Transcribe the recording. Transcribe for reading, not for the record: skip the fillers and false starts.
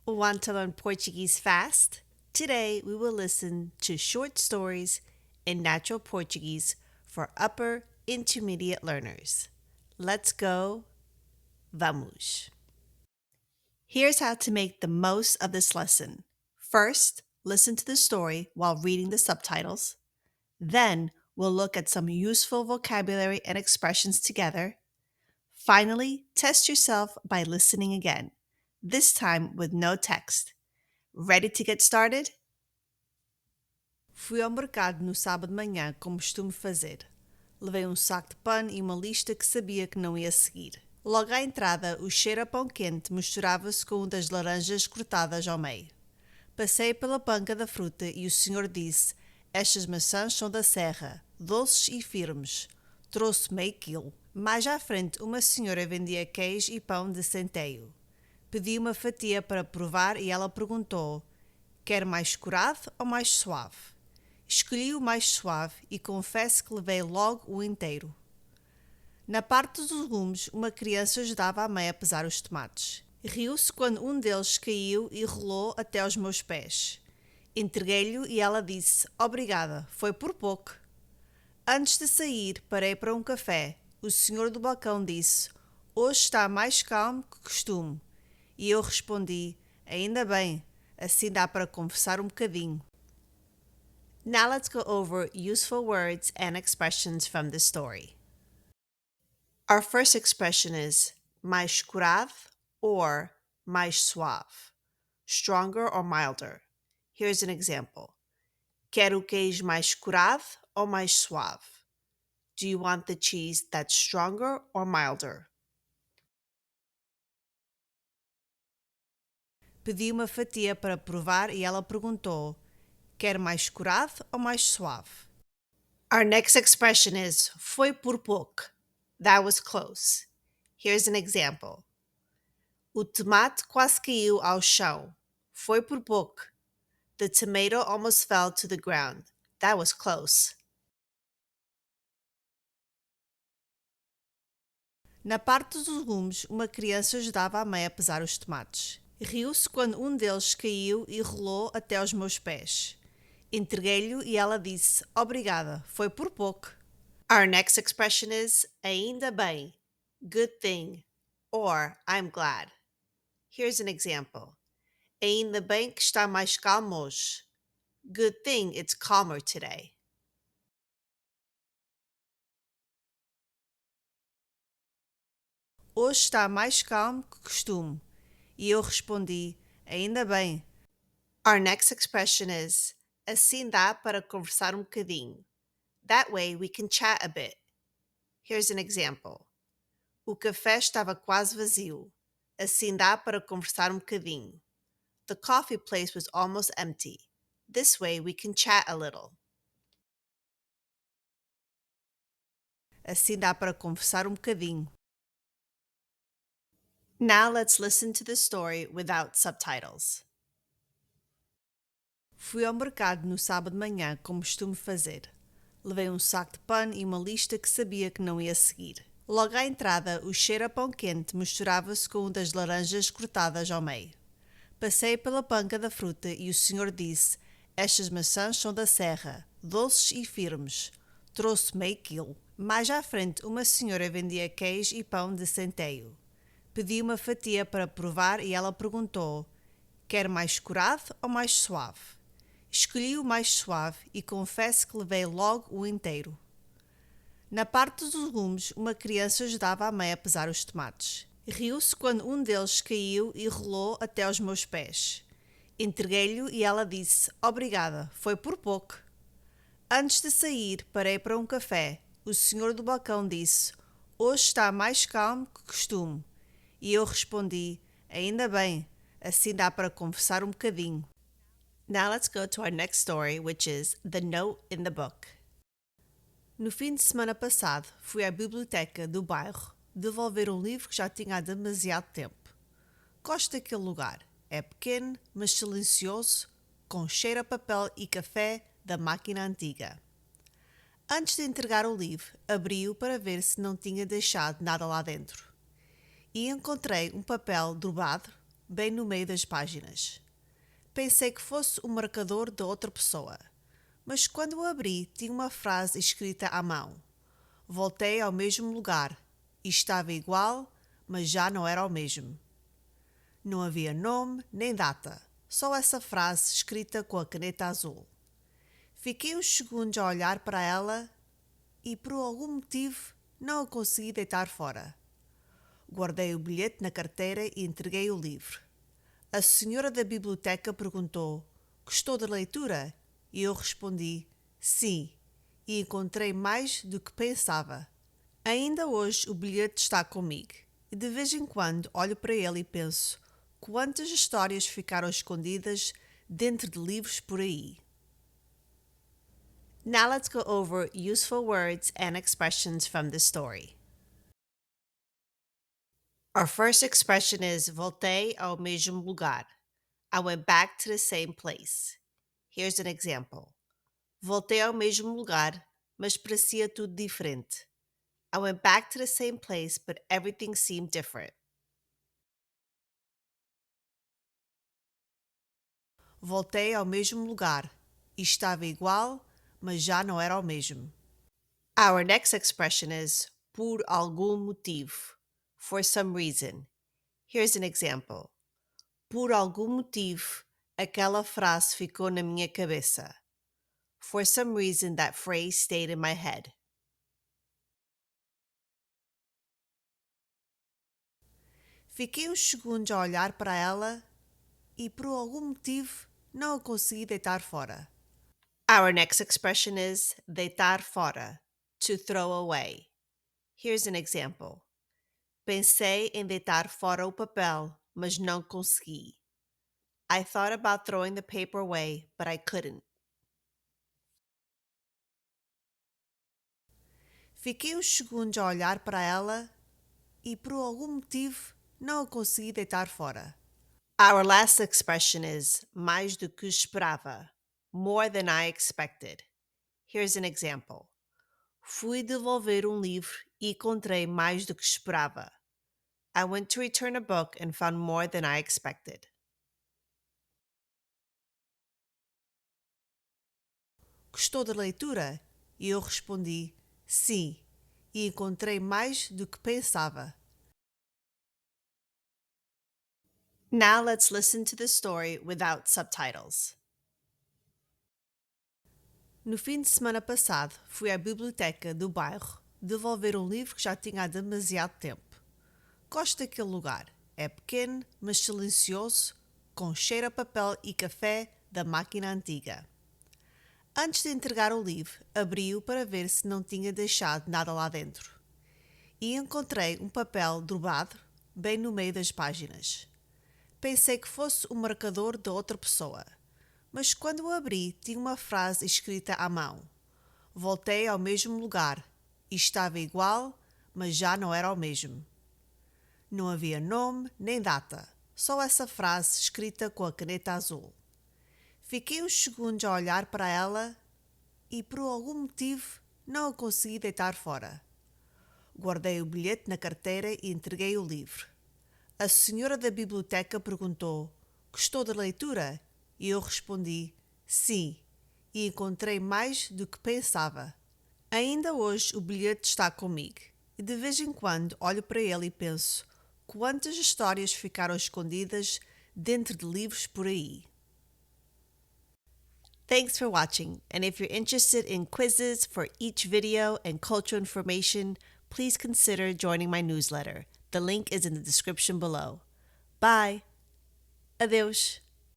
Want to learn Portuguese fast? Today we will listen to short stories in natural Portuguese for upper intermediate learners. Let's go. Vamos. Here's how to make the most of this lesson. First, listen to the story while reading the subtitles. Then, we'll look at some useful vocabulary and expressions together. Finally, test yourself by listening again, this time with no text. Ready to get started? Fui ao mercado no sábado de manhã, como costumo fazer. Levei um saco de pão e uma lista que sabia que não ia seguir. Logo à entrada, o cheiro a pão quente misturava-se com o das laranjas cortadas ao meio. Passei pela banca da fruta e o senhor disse: "Estas maçãs são da serra, doces e firmes." Trouxe meio quilo. Mais à frente, uma senhora vendia queijo e pão de centeio. Pedi uma fatia para provar e ela perguntou: "Quer mais curado ou mais suave?" Escolhi o mais suave e confesso que levei logo o inteiro. Na parte dos legumes, uma criança ajudava a mãe a pesar os tomates. Riu-se quando um deles caiu e rolou até aos meus pés. Entreguei-lhe e ela disse: "Obrigada, foi por pouco." Antes de sair, parei para um café. O senhor do balcão disse: "Hoje está mais calmo que costume." E eu respondi: "Ainda bem, assim dá para conversar um bocadinho." Now let's go over useful words and expressions from the story. Our first expression is mais curado or mais suave, stronger or milder. Here's an example. Quer o queijo mais curado ou mais suave? Do you want the cheese that's stronger or milder? Pedi uma fatia para provar e ela perguntou: "Quer mais curado ou mais suave?" Our next expression is foi por pouco. That was close. Here's an example. O tomate quase caiu ao chão. Foi por pouco. The tomato almost fell to the ground. That was close. Na parte dos legumes, uma criança ajudava a mãe a pesar os tomates. Riu-se quando um deles caiu e rolou até aos meus pés. Entreguei-lhe e ela disse: "Obrigada, foi por pouco." Our next expression is ainda bem, good thing, or I'm glad. Here's an example. Ainda bem que está mais calmo hoje. Good thing it's calmer today. Hoje está mais calmo que costume. E eu respondi: "Ainda bem." Our next expression is assim dá para conversar um bocadinho. That way we can chat a bit. Here's an example. O café estava quase vazio. Assim dá para conversar um bocadinho. The coffee place was almost empty. This way we can chat a little. Assim dá para conversar um bocadinho. Now let's listen to the story without subtitles. Fui ao mercado no sábado de manhã, como costumo fazer. Levei um saco de pão e uma lista que sabia que não ia seguir. Logo à entrada, o cheiro a pão quente misturava-se com o das laranjas cortadas ao meio. Passei pela banca da fruta e o senhor disse: "Estas maçãs são da serra, doces e firmes." Trouxe meio quilo. Mais à frente, uma senhora vendia queijo e pão de centeio. Pedi uma fatia para provar e ela perguntou: "Quer mais curado ou mais suave?" Escolhi o mais suave e confesso que levei logo o inteiro. Na parte dos legumes, uma criança ajudava a mãe a pesar os tomates. Riu-se quando um deles caiu e rolou até aos meus pés. Entreguei-lhe e ela disse: "Obrigada, foi por pouco." Antes de sair, parei para um café. O senhor do balcão disse: "Hoje está mais calmo que costume." E eu respondi: "Ainda bem, assim dá para conversar um bocadinho." Now let's go to our next story, which is The Note in the Book. No fim de semana passado, fui à biblioteca do bairro devolver um livro que já tinha há demasiado tempo. Gosto daquele lugar. É pequeno, mas silencioso, com cheiro a papel e café da máquina antiga. Antes de entregar o livro, abri-o para ver se não tinha deixado nada lá dentro. E encontrei um papel dobrado, bem no meio das páginas. Pensei que fosse o marcador de outra pessoa, mas quando o abri tinha uma frase escrita à mão. Voltei ao mesmo lugar e estava igual, mas já não era o mesmo. Não havia nome nem data, só essa frase escrita com a caneta azul. Fiquei uns segundos a olhar para ela e, por algum motivo, não a consegui deitar fora. Guardei o bilhete na carteira e entreguei o livro. A senhora da biblioteca perguntou: "Gostou da leitura?" E eu respondi: "Sim", e encontrei mais do que pensava. Ainda hoje o bilhete está comigo e de vez em quando olho para ele e penso: quantas histórias ficaram escondidas dentro de livros por aí. Now let's go over useful words and expressions from the story. Our first expression is voltei ao mesmo lugar. I went back to the same place. Here's an example. Voltei ao mesmo lugar, mas parecia tudo diferente. I went back to the same place, but everything seemed different. Voltei ao mesmo lugar e estava igual, mas já não era o mesmo. Our next expression is por algum motivo, for some reason. Here's an example. Por algum motivo, aquela frase ficou na minha cabeça. For some reason, that phrase stayed in my head. Fiquei uns segundos a olhar para ela e, por algum motivo, não a consegui deitar fora. Our next expression is deitar fora, to throw away. Here's an example. Pensei em deitar fora o papel, mas não consegui. I thought about throwing the paper away, but I couldn't. Fiquei uns segundos a olhar para ela e, por algum motivo, não a consegui deitar fora. Our last expression is mais do que esperava, more than I expected. Here's an example. Fui devolver livro e encontrei mais do que esperava. I went to return a book and found more than I expected. Gostou da leitura? E eu respondi: sim, e encontrei mais do que pensava. Now let's listen to the story without subtitles. No fim de semana passado, fui à biblioteca do bairro devolver livro que já tinha há demasiado tempo. Gosto daquele lugar. É pequeno, mas silencioso, com cheiro a papel e café da máquina antiga. Antes de entregar o livro, abri-o para ver se não tinha deixado nada lá dentro. E encontrei um papel dobrado bem no meio das páginas. Pensei que fosse o marcador de outra pessoa, mas quando o abri tinha uma frase escrita à mão. Voltei ao mesmo lugar e estava igual, mas já não era o mesmo. Não havia nome nem data, só essa frase escrita com a caneta azul. Fiquei uns segundos a olhar para ela e, por algum motivo, não a consegui deitar fora. Guardei o bilhete na carteira e entreguei o livro. A senhora da biblioteca perguntou: "Gostou da leitura?" E eu respondi: "Sim", e encontrei mais do que pensava. Ainda hoje o bilhete está comigo e de vez em quando olho para ele e penso: quantas histórias ficaram escondidas dentro de livros por aí. Thanks for watching, and if you're interested in quizzes for each video and cultural information, please consider joining my newsletter. The link is in the description below. Bye! Adeus!